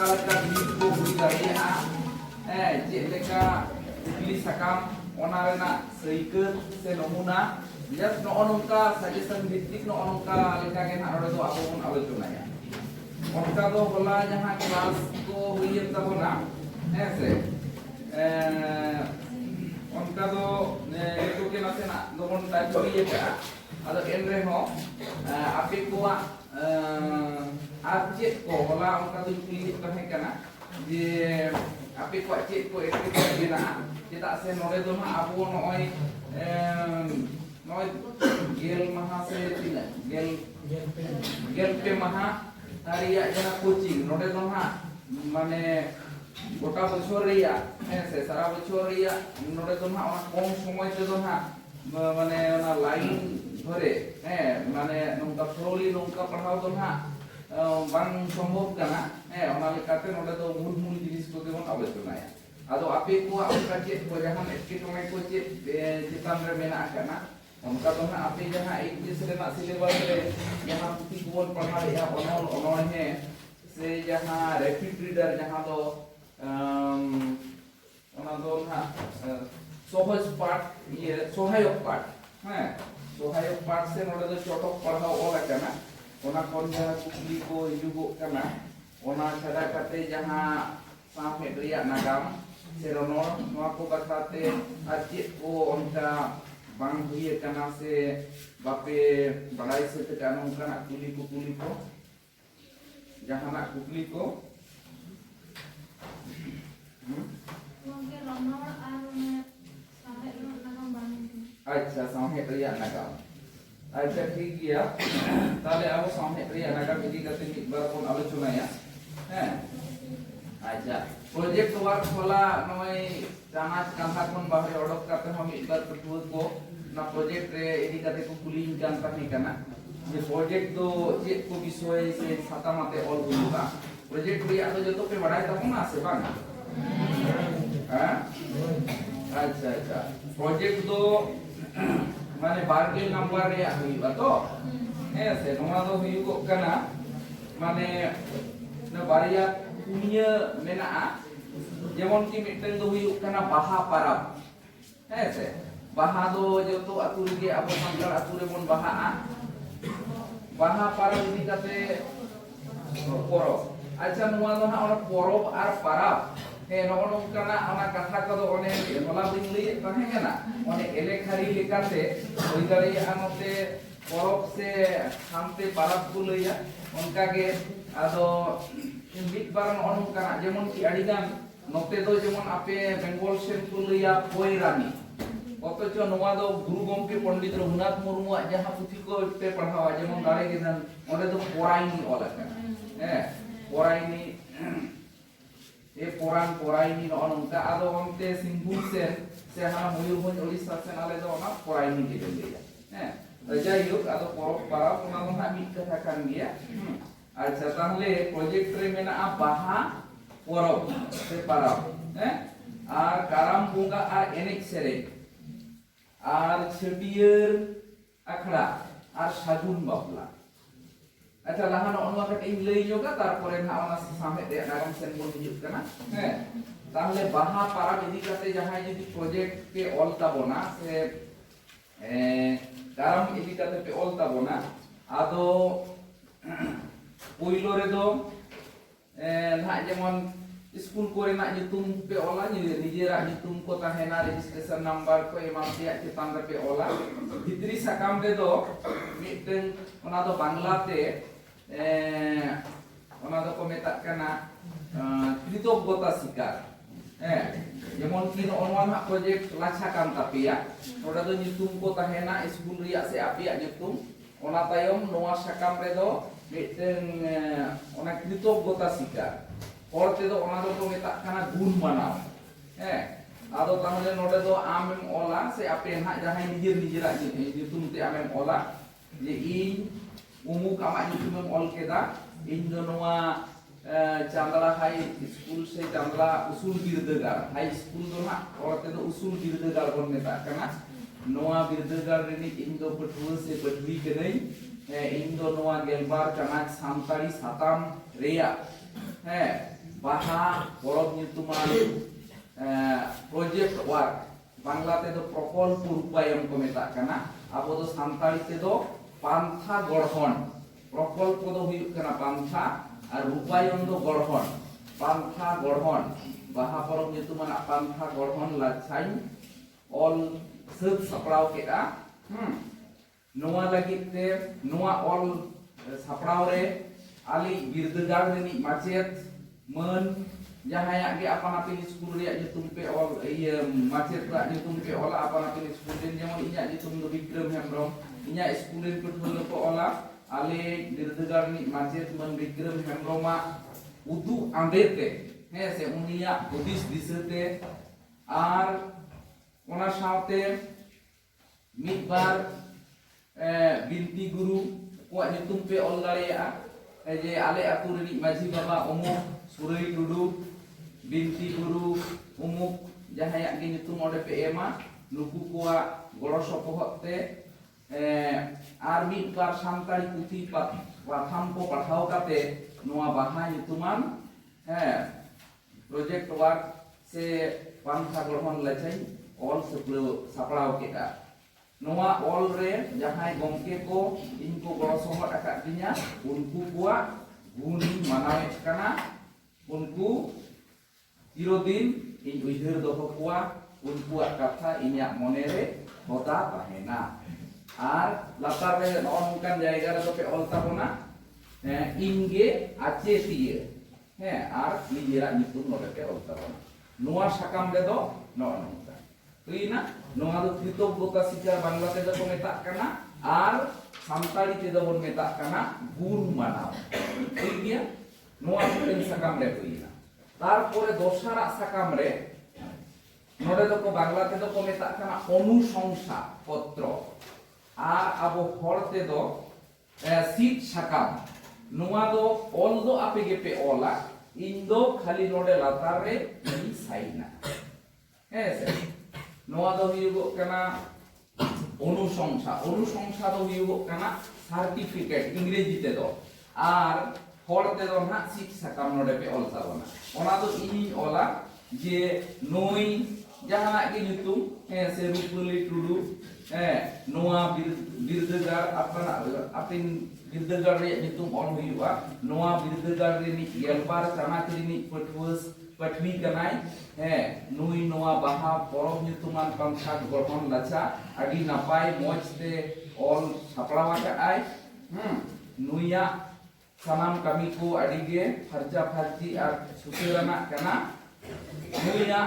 akalaka bilik ko huli daria jeleka kukli sakam ona rena seiket se nomuna just no onongka suggestion bhitik no onongka leka gen aro do abo bon alochona ya onka do hola jahan class ko huyen tabona se onka do eto ke nasena domon type huye ka ado enre ho ape ko ar chet ko hola onka do kulit tahe kana je ape ko chet ko eto ko dina cetak se nore do ma abo noy noy gel maha se tina gel pe maha tariya jana coaching nore do ha mane গোটা বছর রিয়া হ্যাঁ সারা বছর রিয়া নড়ে তো না কম সময় তে তো না মানে না লাইন ধরে হ্যাঁ মানে নৌকা ফ্লোলি নৌকা পড়াও তো না বাং সম্ভব কানা হ্যাঁ ওনা লেকাতে নড়ে তো মূল মূল জিনিস তো দেবন আলোচনায় আদো আপে কো আপকা চেত কো জাহান একটি টমে কো চেত চিতান রে মেনা কানা उनका तो ना आपे जहां एक दूसरे ना सिलेबस रे जहां पुथी को पढ़ा या ऑनल ऑनल है से जहां रैपिड रीडर जहां तो ona do na sohoj part ye sohayok part ha sohayok part se node do chotok padhao ola kana ona kon jaha kukli ko hijugok kana ona chada kate jaha sampai riya nagam se ronor noa ko batate ar chet ko onka bang huye kana se bape badai se te kana kana kuli ko jaha na kukli ko अच्छा sampai riya nagam अच्छा ठीक गया ताले अब sampai riya nagam इदी करते एक बार पन आलोचना या हैं अच्छा प्रोजेक्ट वर्क होला नय जाना कांथा कोन बाहर ओडक करते हम एक बार प्रपोज को ना प्रोजेक्ट रे इदी करते को कुली जान ताही कना जे प्रोजेक्ट दो चेत को विषय से छाता माते ऑल हुआ प्रोजेक्ट रिया तो जतो पे बड़ाई तबना से बांग अच्छा अच्छा प्रोजेक्ट दो माने बारगेल नंबर रे हुईबा तो ऐसे नोमा दो हुईको कना माने न बारिया पुनिया मेना जेमन की मिटन दो हुईक कना बाहा परब ऐसे बाहा दो जतो अतु रे अब संकर अतु रे बन बाहा परब इदी कते परब अच्छा नोमा दो ना परब आर परब नौकना कथा को होला बी लैत तहेना एलेखारी लेकाते हुई दाड़ेया नोते परब से हानते पारब को लैया उनकागे आदो मिद बार नौकना जेमन कि आडिगान नोते दो जेमन आपे बेंगल सेन को लैया पोयरानी अथच नोआ दो गुरु गमके पंडित रघुनाथ मुर्मू जहां पुथी को पे पढ़ावा जेमन दाड़े गेदान ओंडे दो पोराइनी ऑल अकाना पोराइनी ए पोरान पोराइनी नौका आदो onte सिंहभूम सेन से हाना मयूरभंज ओडिशा सेन आले दो ना पोराइनी के लेया हैं जायहोक आदो परब पाराब ओना दो ना मिद कथा कान गया अच्छा ताहले प्रोजेक्ट रे मेना बाहा परब से पाराब हैं आर काराम बोंगा आर एनेक सेरे आर छबियर आखड़ा आर सागुन बापला अच्छा लाहान ओनवा कटे इन लई जोगा तारपरे ना ओना सामे दे नागम सेन बोन हिजुक कना हैं ताहले बाहा पाराब इदी कते जहां जदी प्रोजेक्ट पे ऑल ताबोना से काराम इदी कते पे ऑल ताबोना आदो पोइलो रे दो ना जेमन स्कूल कोरे ना nyutum पे ऑला निजेरा nyutum को ताहेना रजिस्ट्रेशन नंबर को एमान तिया चितान रे पे ऑला भितरी साकाम रे दो मिटन ओना दो बांग्लाते ओना दो को मेता कना कृतज्ञता स्वीकार जेमन कि नोनवा ना प्रोजेक्ट लाछा कान तापिया ओडा दो nyutum को ताहेना स्कूल रिया से आपिया nyutum ओना तायम नोआ साकाम रे दो मिटन ओना कृतज्ञता स्वीकार औरते दो ओना दो को मेता कना गुण मानाव आदो ताहले नोडे दो आमेम ओला से आपे ना जहां निजेर निजेरा nyutum ते आमेम ओला जे इन उमुक आमा nyutumem ऑल केदा इन दो नोआ चांदला हाई स्कूल से चांदला उसूल बिरदगार हाई स्कूल दो ना औरते दो उसूल बिरदगार बन मेता कना नोआ बिरदगार रेनी इन दो पठुआ से पठवी कनई इन दो नोआ गेलबार कना सांताड़ी साताम रेया baha porob nyutuman project work bangla te do prokolpo rupayam ko metak kana abo do santali te do pantha gorhon prokolpo do huyuk kana pantha ar rupayam do gorhon pantha gorhon baha porob nyutuman pantha gorhon lachai ol sat sapraw keda noa lagi te noa ol sapraw re ali birdagar ni macet men jahaya ge apana pilih skul ria nyutum pe ol macet ra nyutum pe ola apana pilih skul den jemon inya nyutum do Bikram Hembrong inya skulen pethul ko ola ali birdagar ni macet men Bikram Hembrong ma udu ambete he se unia hudis disete ar ona saute midbar binti guru kuat nyutum pe ol dareya je ale atu rini maji baba umuk Surai Tudu binti guru umuk jahaya ge nyutum ode pe ema nuku kuwa goro sopohot te ar midbar santari puthi patham ko pathau kate noa baha nyutuman project work se pantha gorhon lachai ol sapraw keda noa ol re jahai gomke ko inko goro sohot akak dinya unku kuwa guni manawet kana unku irodin in uihir doho kuwa unkuak katha inya monere hoda tahena ar latar re nongkan jayga re dope ol tabona inge ace tie ar nijera nyutum nore pe ol tabona noa sakam re do nongka tuina noa do kritobota sijar bangla te do metak kana ar santali te do bon metak kana guru manaw tuiya noa pen sakam re tuina তারপরে দোসরা succumb রে নড়ে দো বাংলা তে দো কো মেতা কানা অনুশংসা পত্র আর আবো হরতে দো সিট সাকাম নোয়া দো অল দো আপে গেপে ওলা ইন্দো খালি নড়ে লাতার রে ই সাইনা হেসে নোয়া দো হিউগো কানা অনুশংসা দো হিউগো কানা সার্টিফিকেট ইংরেজিতে দো আর হরতে দো না সিট সাকাম নড়ে পে অল তাবনা ona do ini ola je noi jahana ge nyutum se Rupali Tudu noa birdagar apana apin birdagar re nyutum on huyua noa birdagar re ni yelbar kana kini patwas patwi kanai noi noa baha porob nyutuman pangkha gorhon lacha adi napai moj te ol saprawa ka ai nuya sanam kami ko adige farja farji ar susurana kana nuya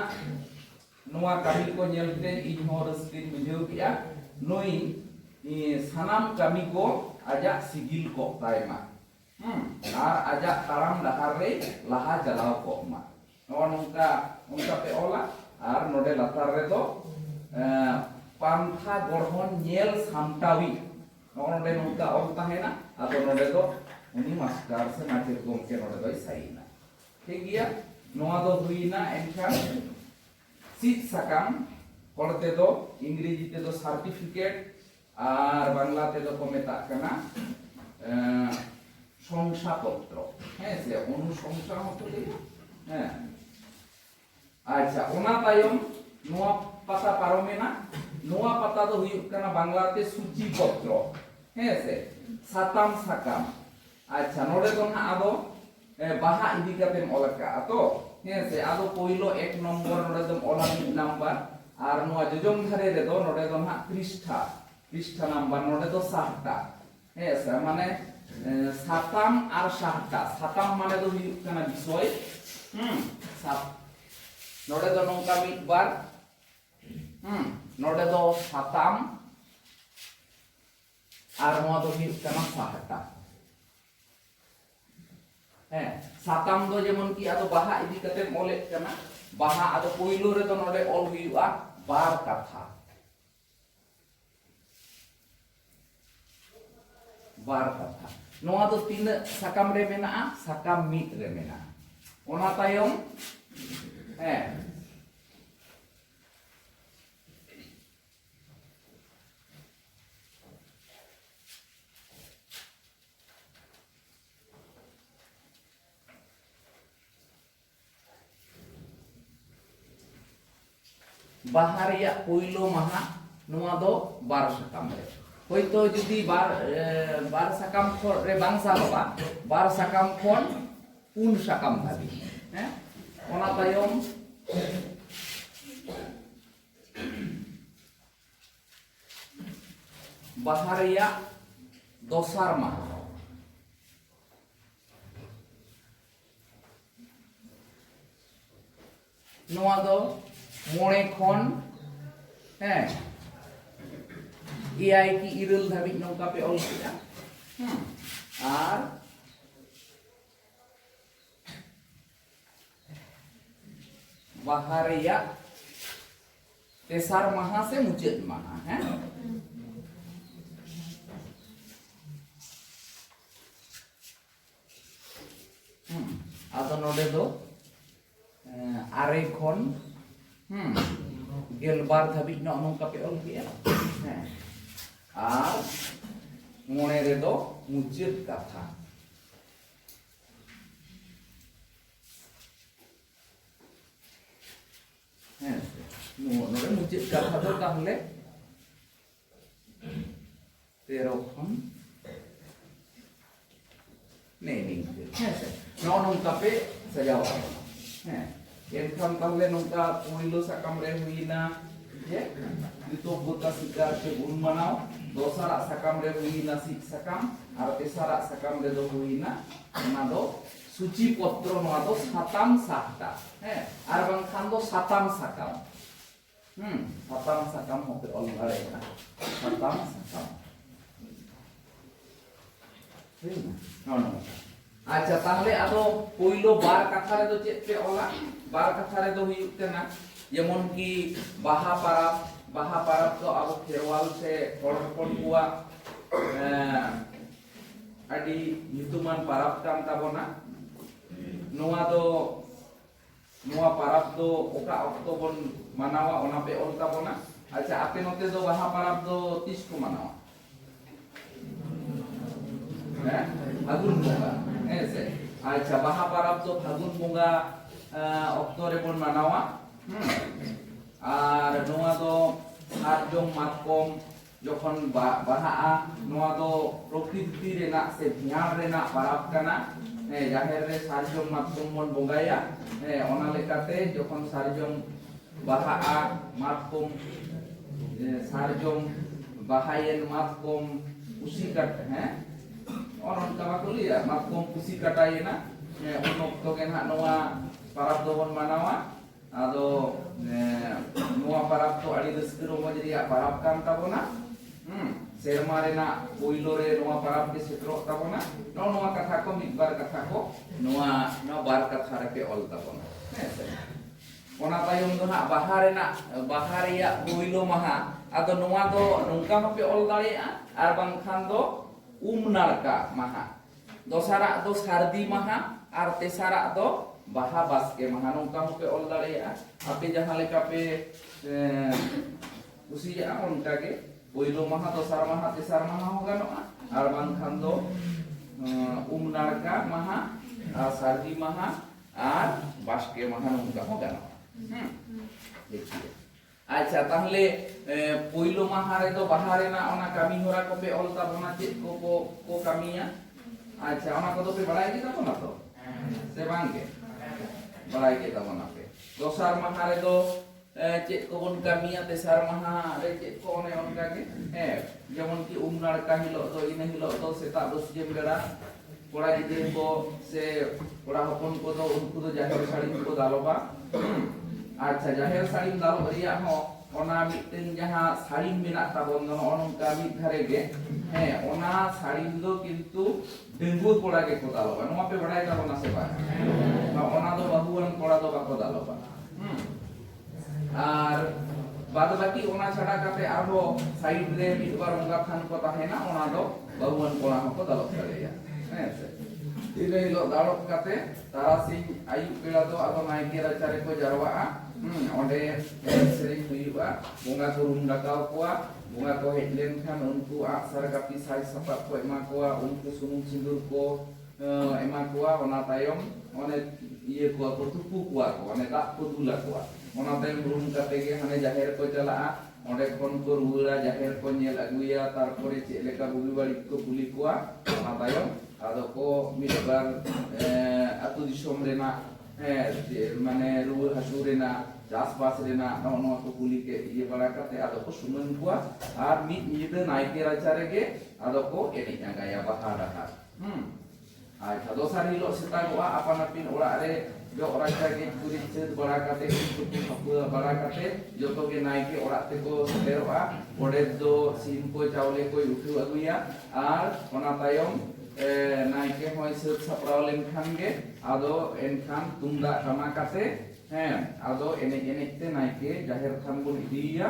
noa kami ko nyelte in hor screen bujeu kia noi sanam kami ko aja sigil ko taima ar aja taram dahar re laha jalao ko ma nongka pe ola ar node latar re do pantha gorhon nyel samtawi nonde nongka ol tahena ado node do uni master se macet gomke node doi saina ठीक गया नोआ दो हुईना एनखान seat साकाम करते दो इंग्रेजी ते दो certificate আর বাংলাতে দো কো মেতা কানা শংসাপত্র সে অনুশংসা হতো আচ্ছা ওনা তায়ম নোয়া পাতা পারমেনা নোয়া পাতা দো হুয়ুক কানা বাংলাতে সূচিপত্র সে সাতাম সাকাম আচ্ছা নড়ে দো না আদো baha idi katem olaka ato se ado poilo 1 number node dom ola mid number ar noa jojong dhare re do node do na prishtha number node do 60 se mane satam ar 60 satam mane do huyuk kana bisoy sat node do nongka mid bar node do satam ar noa do huyuk kana 60 সাতাম দো যেমন কি আদো বাহা ইদি কাতে মলে কানা বাহা আদো পয়লো রে তো নডে অল হুইয়া বার কথা নোয়া দো তিন সাকাম রে মেনা সাকাম মিট রে মেনা ওনা তায়ম ᱵᱟᱦᱟ ᱨᱮᱭᱟᱜ ᱯᱳᱭᱞᱳ ᱢᱟᱦᱟ ᱱᱚᱣᱟ ᱫᱚ ᱵᱟᱨ ᱥᱟᱠᱟᱢ ᱨᱮ ᱦᱚᱭᱛᱳ ᱡᱩᱫᱤ ᱵᱟᱨ ᱥᱟᱠᱟᱢ ᱠᱷᱚᱱ ᱨᱮ ᱵᱟᱝ ᱥᱟᱵᱚᱜᱼᱟ ᱵᱟᱨ ᱥᱟᱠᱟᱢ ᱠᱷᱚᱱ ᱯᱩᱱ ᱥᱟᱠᱟᱢ ᱫᱷᱟᱹᱵᱤᱡ ᱦᱮᱸ ᱚᱱᱟ ᱛᱟᱭᱚᱢ ᱵᱟᱦᱟ ᱨᱮᱭᱟᱜ ᱫᱚᱥᱟᱨ ᱢᱟᱦᱟ ᱱᱚᱣᱟ ᱫᱚ 5 ᱠᱷᱚᱱ ᱦᱮᱸ 9 ki 9 ᱫᱷᱟᱹᱵᱤᱡ ᱱᱚᱝᱠᱟ ᱯᱮ ᱚᱞ ᱠᱮᱫᱟ ᱟᱨ ᱵᱟᱦᱟ ᱨᱮᱭᱟᱜ ᱛᱮᱥᱟᱨ ᱢᱟᱦᱟ ᱥᱮ ᱢᱩᱪᱟᱹᱫ ᱢᱟᱦᱟ ᱦᱮᱸ ᱟᱫᱚ ᱱᱚᱰᱮ ᱫᱚ 9 ᱠᱷᱚᱱ 12 ᱫᱷᱟᱹᱵᱤᱡ ᱱᱚᱝᱠᱟ ᱯᱮ ᱚᱞ ᱠᱮᱜᱼᱟ ᱦᱮᱸ ᱟᱨ 5 ᱨᱮᱫᱚ ᱢᱩᱪᱟᱹᱫ ᱠᱟᱛᱷᱟ ᱦᱮᱸ ᱱᱚᱰᱮ ᱢᱩᱪᱟᱹᱫ ᱠᱟᱛᱷᱟ ᱫᱚ ᱛᱟᱦᱞᱮ 13 ᱠᱷᱚᱱ ᱱᱤᱝᱠᱟᱹ ᱦᱮᱸᱥᱮ ᱱᱚᱝᱠᱟ ᱯᱮ ᱥᱟᱡᱟᱣᱟ ᱦᱮᱸ एनखान ताहले नोंका पहिलो साकाम रे हुईना जे कृतज्ञता स्वीकार के गुण मनाओ दोसरा साकाम रे हुईना सिक साकाम और तेसरा साकाम रे दो हुईना ओना दो सूची पत्र नोआ दो साताम साहटा हैं और बांखान दो साताम साकाम साताम साकाम होते ऑल दाड़ेगा साताम साकाम ठीक ना नो अच्छा ताहले आदो पहिलो बार कथा रे दो चेत पे ओला बार कथा रे दो हुयुग कना जेमन की बाहा पाराब तो अब खेरवाल से हर हपन कुआ आदि nyutuman पाराब कान ताबोना नोआ पाराब दो ओका अक्तो बन मानावा ओना पे ओल ताबोना अच्छा आपे नोते दो बाहा पाराब दो 30 को मानावा हैं फागुन बोंगा ऐसे अच्छा बाहा पाराब दो फागुन बोंगा अक्तो रे बन मानावा আর নোয়া দো সারজম মাতকম যখন বাহাআ নোয়া দো প্রকৃতি রেনা সে ধ্যান রেনা পারাব কানা জাহের রে সারজম মাতকম বন বঙ্গায়া ওনা লেকাতে যখন সারজম বাহাআ মাতকম সারজম বাহায়েন মাতকম কুসি কাট হ্যাঁ অনন কাবা কলিয়া মাতকম কুসি কাটাইনা উন অক্তো গে না নোয়া পারাব দো বন মানাওয়া आदो नोआ पाराब तो आड़ी रस्के रोमज रिया पाराब कान ताबोना सेरमा रेना पोइलो रे नोआ पाराब के सेत्रो ताबोना नोआ कथा को मिद बार कथा को नोआ बार कथा रे पे ऑल ताबोना हेसे ओना तायम दो ना बाहा रेना बाहा रिया पोइलो महा आदो नोआ दो नोंका म पे ऑल दाड़ेया आर बांखान दो नारका महा दोसारा दो सारदी महा आर तेसारा दो बाहा बास्के महा नोंका पे ऑल दाड़ेया आपे जहां लेका पे कुसिया उनका के पहिलो महा दोसार महा तेसार महा हो गानोआ आर बांखान दो नारका महा आर सारदी महा आर बास्के महा नोंका हो गानोआ देखिए अच्छा ताहले पहिलो महा रे दो बाहा रेना ओना कामी होरा को पे ऑल ताबोना चेक को कामिया अच्छा ओना को दो पे बड़ाई के ताबोना तो से बांगे बड़ाई के ताबोना पे दोसार महा रे दो चेक को बन कामिया तेसार महा रे चेक को ओने ओनका के जेमन की नारका हिलो तो इने हिलो तो सेता 10 जे बेड़ा कोड़ा गिदे को से कोड़ा हपन को दो उनको दो जाहेर साड़ी को दालोबा अच्छा जाहेर साड़ी दालो रिया हो ओना मिटेन जहां साड़ी मेना ताबोन दो ओनका मिट धारे गे ओना साड़ी दो किंतु डेंगू कोड़ा के को दालोबा नोआ पे बड़ाई ताबोना से बा ओना दो बाहुवन कोड़ा दो बाको दालोबा আর বাদ বাকি ওনা ছাড়া কাতে আরো সাইড রে মিটবার ওঙ্গা খান को তাহেনা ওনা দো বাহুवन कोड़ा হকো দালক দাড়েয়া হেসে ইলে হিলো দালক কাতে তারা সিং আয়ু বেলা দো আদো নাইকে রাচারে को জারওয়া onde sering huiba bunga ko rum dakau koa bunga ko headlen kan unku aksar kapi sai sapat ko ema koa unku sunung sindur ko ema koa ona tayom one iya kuah ko tupu kuah ko ane dak ko dula kuah ona tayom rum kate ge hane jaher ko chalaa onde kon ko ruwala jaher ko nyel aguya tarpore cek leka bugi barik ko kuli kuah ona tayom ado ko midbar atu disom rena mane ruwa hasu rena चासबास Raina नौ को कुली के ये बड़ा करते आदो को सुमन हुआ और मिट निद नाइके राचारे के आदो को एनी गया बाहा रहा आज दोसार हिलो सेता गोआ अपन अपिन ओड़ा रे जो राचा के पूरी चेत बड़ा करते कुटु हपु बड़ा करते जो तो के नाइके ओड़ा ते को सेरोआ ओडे दो सीम को चावले को उठु अगुया और ओना तायम नाइके होय सेत सपराव लेनखान गे आदो एनखान तुंदा टमाकाते आदो एने ते नाइके जाहेर थान बन इदिया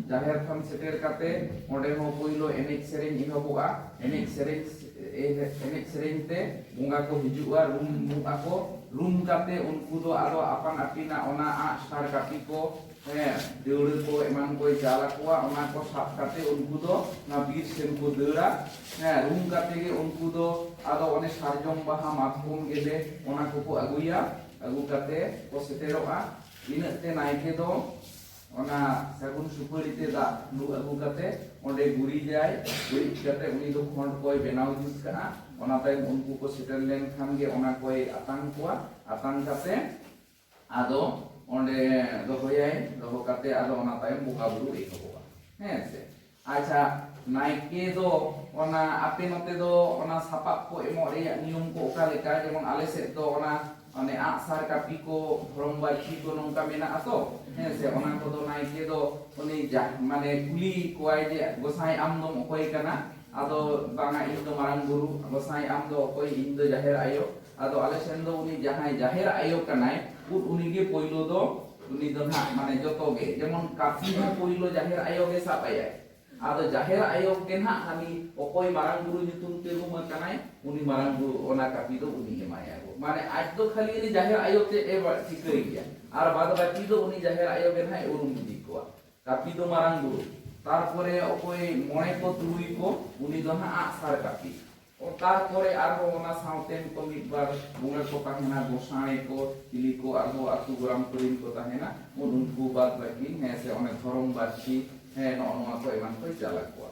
जाहेर थान सेटेर काते ओंडे हो पोइलो एने सेरेन इहबोगा एने सेरेन ते बुंगा को हिजुआ रूम मुआ को रूम काते उनको दो आदो अपन अपिना ओना आ स्टार कापी को देउड़ को एमान को जाला कोआ ओना को साप काते उनको दो ना बीर सेन को देउड़ा रूम काते गे उनको दो आदो ओने सारजम बाहा मातकुम गेले ओना को अगुया agu kate ko seteroa ina te naike do ona sagun supari te da lu agu kate onde guri jay guri kate uni do khond koi benau jus kana ona tai unku ko seter len khan ge ona koi atang kate ado onde do hoyai do kate ado ona tai buka buru ekoba se acha naike do ona ape note do ona sapap ko emo reya nium ko oka leka jemon ale set do ona ane asar kapi ko from bachi ko nongka mena ato se ona ko do naike do oni mane kuli kuai je gosai am dom okoi kana ado banga in do marang guru gosai am do okoi in do jaher ayo ado ale sen do uni jahai jaher ayo kanai uni ge poilo do uni do na mane joto ge jemon kapi ho poilo jaher ayo ge sapaya ado jaher ayo ge na hani okoi marang guru nyutung te rumah kanai uni marang guru ona kapi do uni emaya माने आज तो खाली ini jahir ayo te eba tikeri ya ar bad baki do uni jahir ayo ben hai urum dikwa tapi do marang guru tarpore okoi mone ko tului ko uni do ha asar kapi o tarpore arho ona sauten ko midbar bunga ko kahena gosane ko tili ko arho atu gram kurin ko tahena unku bad baki he se one thorom bachi he no no ko eman ko jala ko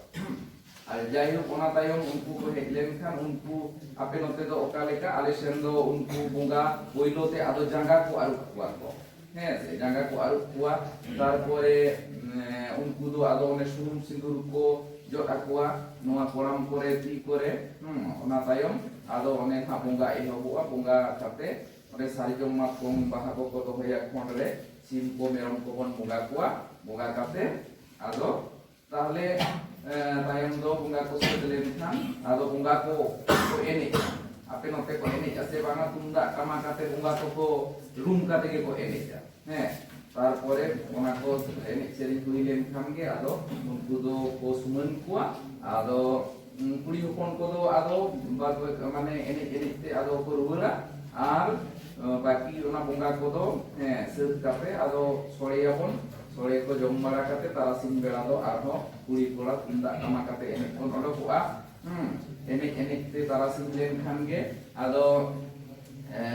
আর যাই হোক ওনা তাইম উনকু কো হেডলেন খান উনকু আপে নতে দো ওকালেকা আলেসেন দো উনকু বুঙ্গা পইলোতে আদো জাঙ্গা কো আরু কুয়া কো হ্যাঁ সে জাঙ্গা কো আরু কুয়া তারপরে উনকু দো আদো অনে সুনুম সিন্দুর কো জট আকুয়া নোয়া কোরাম করে তি করে ওনা তাইম আদো অনে থা বুঙ্গা এহবুয়া বুঙ্গা কাতে অনে সারিজম মা কম বাহা কো কো হইয়া খন্ডরে সিম কো মেরম কো বন বুঙ্গা কুয়া বুঙ্গা কাতে আদো তাহলে tayam do bunga ko sedelen kan ado bunga ko ene ape note ko ene ase banga tunda kama kate bunga ko room kate ko ene ja tarpore ona ko ene seri huilen kan ge ado unku do ko suman kuwa ado kuri hopon ko do ado mane ene te ado ko ruwala ar baki ona bunga ko do ser kate ado soreyabon sore ko jom bara kate tarasing bela do arho kuri kola tunda kama kate enek kon odo ku'a enek te tarasing len khan ge ado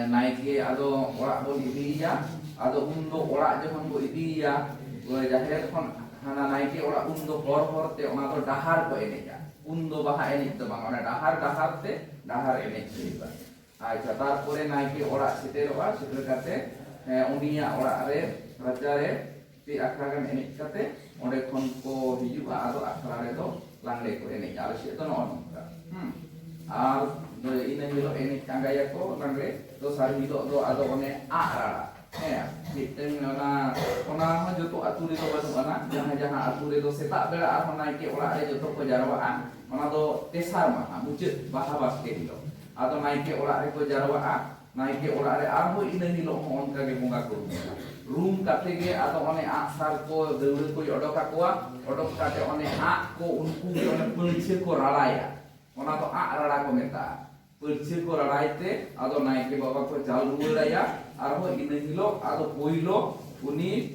naike ado ora bo idiya ado undo ora jehon bo idiya jaher kon hana naike ora undo hor te ona do dahar ko eneja undo baha enek to bang ona dahar te dahar enek seiba acha tarpore naike ora seteroa seter kate unia ora re raja re ti akragan enek kate onde kon ko hijuba ado akra re do langre ko enek ale se to no nongka ar do ina hilo enek kangaya ko langre do sari do ado one arara kiteng ona ho joto aturi do banu ana jaha aturi do seta bela ar naike ora re joto ko jarwaan ona do tesar ma mucet baha baske hilo ado naike ora re ko jarwaan naike ora re ar ho ina hilo onka ge bunga ko room kate ge ado one asar ko deul ko odoka koa odok kate one a ko unku ge one pulse ko ralaya ona to a rala ko meta pulse ko ralaite ado naike baba ko jal ruwaya ar ho ina hilo ado poilo uni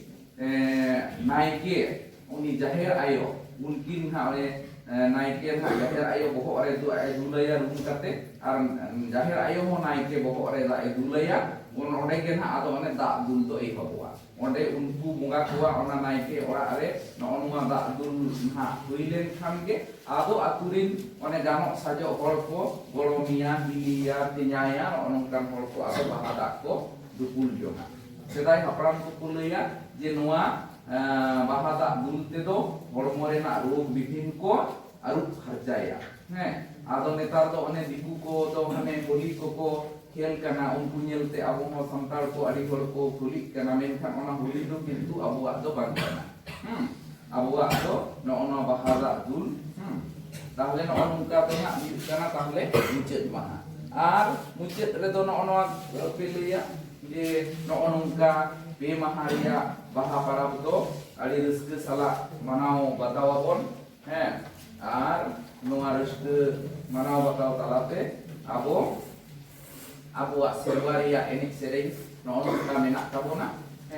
naike uni jaher ayo unkin ha one naike ha jaher ayo boho ore du ay dulaya room kate ar jaher ayo ho naike boho ore la ay dulaya ᱚᱸᱰᱮ ᱜᱮ ᱱᱟᱜ ᱟᱫᱚ ᱚᱱᱮ ᱫᱟᱜ ᱫᱩᱞ ᱫᱚ ᱮᱦᱚᱵᱚᱜᱼᱟ ᱚᱸᱰᱮ ᱩᱱᱠᱩ ᱵᱚᱸᱜᱟ ᱠᱚᱣᱟ ᱚᱱᱟ ᱱᱟᱭᱠᱮ ᱚᱲᱟᱜ ᱨᱮ ᱱᱚᱜᱼᱚ ᱱᱚᱣᱟ ᱫᱟᱜ ᱫᱩᱞ ᱱᱟᱜ ᱦᱩᱭ ᱞᱮᱱᱠᱷᱟᱱ ᱜᱮ ᱟᱫᱚ ᱟᱛᱩ ᱨᱤᱱ ᱚᱱᱮ ᱜᱟᱱᱚᱜ ᱥᱟᱡᱚᱜ ᱦᱚᱲ ᱠᱚ ᱜᱚᱲᱚᱢᱤᱭᱟ ᱦᱤᱞᱤᱭᱟ ᱛᱮᱧᱟᱭᱟ ᱱᱚᱜᱼᱚ ᱱᱚᱝᱠᱟᱱ ᱦᱚᱲ ko ᱟᱫᱚ ᱵᱟᱦᱟ ᱫᱟᱜ ko ᱫᱩᱯᱩᱞ ᱡᱚᱝᱟ ᱥᱮᱫᱟᱭ ᱦᱟᱯᱲᱟᱢ ᱠᱚ ᱞᱟᱹᱭᱟ ᱡᱮ ᱱᱚᱣᱟ ᱵᱟᱦᱟ ᱫᱟᱜ ᱫᱩᱞ ᱛᱮᱫᱚ ᱦᱚᱲᱢᱚ ᱨᱮᱱᱟᱜ ᱨᱳᱜᱽ ᱵᱤᱦᱤᱱ ko ᱟᱹᱨᱩᱵ ᱯᱷᱟᱨᱪᱟᱭᱟ ᱦᱮᱸ ᱟᱫᱚ ᱱᱮᱛᱟᱨ ᱫᱚ ᱚᱱᱮ ᱫᱤᱠᱩ ᱠᱚ ᱫᱚ ᱦᱟᱱᱮ ᱦᱳᱞᱤ ᱠᱚᱠᱚ ᱠᱷᱮᱞ ᱠᱟᱱᱟ ᱩᱱᱠᱩ ᱧᱮᱞᱛᱮ ᱟᱵᱚ ᱦᱚᱸ ᱥᱟᱱᱛᱟᱲ ᱠᱚ ᱟᱹᱰᱤ ᱦᱚᱲ ᱠᱚ ᱠᱩᱞᱤᱜ ᱠᱟᱱᱟ ᱢᱮᱱᱠᱷᱟᱱ ᱚᱱᱟ ᱦᱳᱞᱤ ᱫᱚ ᱠᱤᱱᱛᱩ ᱟᱵᱚᱣᱟᱜ ᱫᱚ ᱵᱟᱝ ᱠᱟᱱᱟ ᱟᱵᱚᱣᱟᱜ ᱫᱚ ᱱᱚᱜᱼᱚ ᱱᱚᱣᱟ ᱵᱟᱦᱟ ᱫᱟᱜ ᱫᱩᱞ তাহলে নয় নৌকা তো না হুᱭᱩᱜ ᱠᱟᱱᱟ তাহলে মুᱪᱟᱹᱫ মাহা আর মুᱪᱟᱹᱫ রেᱫᱚ ᱱᱚᱜᱼᱚ ᱱᱚᱣᱟ ᱯᱮ ᱞᱟᱹᱭᱟ ᱡᱮ ᱱᱚᱜᱼᱚ ᱱᱚᱝᱠᱟ ᱯᱮ ᱢᱟᱦᱟ ᱨᱮᱭᱟᱜ ᱵᱟᱦᱟ ᱯᱟᱨᱟᱵᱽ ᱫᱚ ᱟᱹᱰᱤ ᱨᱟᱹᱥᱠᱟᱹ ᱥᱟᱞᱟᱜ ᱢᱟᱱᱟᱣ ᱵᱟᱛᱟᱣ ᱟᱵᱚᱱ ᱦᱮᱸ ᱟᱨ ᱱᱚᱣᱟ ᱨᱟᱹᱥᱠᱟᱹ ᱢᱟᱱᱟᱣ ᱵᱟᱛᱟᱣ ᱛᱟᱞᱟᱛᱮ ᱟᱵᱚ ᱟᱵᱚᱣᱟᱜ ᱥᱮᱨᱣᱟ ᱨᱮᱭᱟᱜ ᱮᱱᱮᱡ ᱥᱮᱨᱮᱧ ᱱᱚᱜᱼᱚ ᱱᱚᱝᱠᱟ ᱢᱮᱱᱟᱜ ᱛᱟᱵᱚᱱᱟ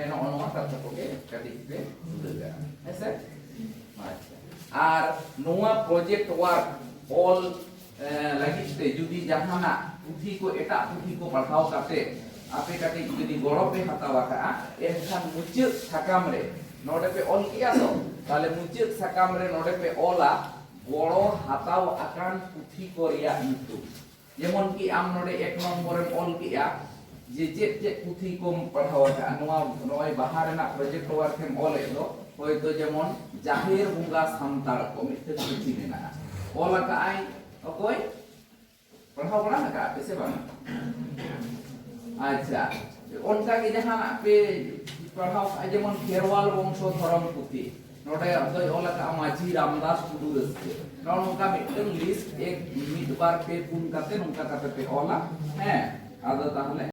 ᱱᱚᱜᱼᱚ ᱱᱚᱣᱟ ᱠᱟᱛᱷᱟ ᱠᱚᱜᱮ ᱠᱟᱹᱴᱤᱡ ᱯᱮ ᱞᱟᱹᱭᱟ ᱦᱮᱸᱥᱮ ᱟᱪᱪᱷᱟ আর নোয়া প্রজেক্ট ওয়ার্ক অল লাगित ते जुदी जहाना पुथी को एटा पुथी को पढ़ाओ काते आपे काटे जुदी गड़ो पे हतावा का एनखान मुचाद साकाम रे नोडे पे ऑल किया तो ताले मुचाद साकाम रे नोडे पे ऑला गड़ो हताव आकान पुथी को रिया ᱧᱩᱛᱩᱢ जेमन की आम नोडे एक नंबर में ऑल किया जे जे पुथी को पढ़ाओ का नोआ नोय बाहर ना प्रोजेक्ट वर्क में ऑल एलो হয়তো যেমন জাহের বুঙ্গা সান্তার को मिथ्या पुथी मेना ऑल का आई ओकोय पढ़ाओ पढ़ा ना का कैसे बना अच्छा उनका के जहां पे पढ़ाओ जेमन खेरवाल वंश धर्म पुथी नोटे अदय ऑल का माझी रामदास टुडू रस्ते नोनका मिथ्या लिस्ट एक मिड बार पे पुन काते नोंका काते पे ऑल है आदो ताहले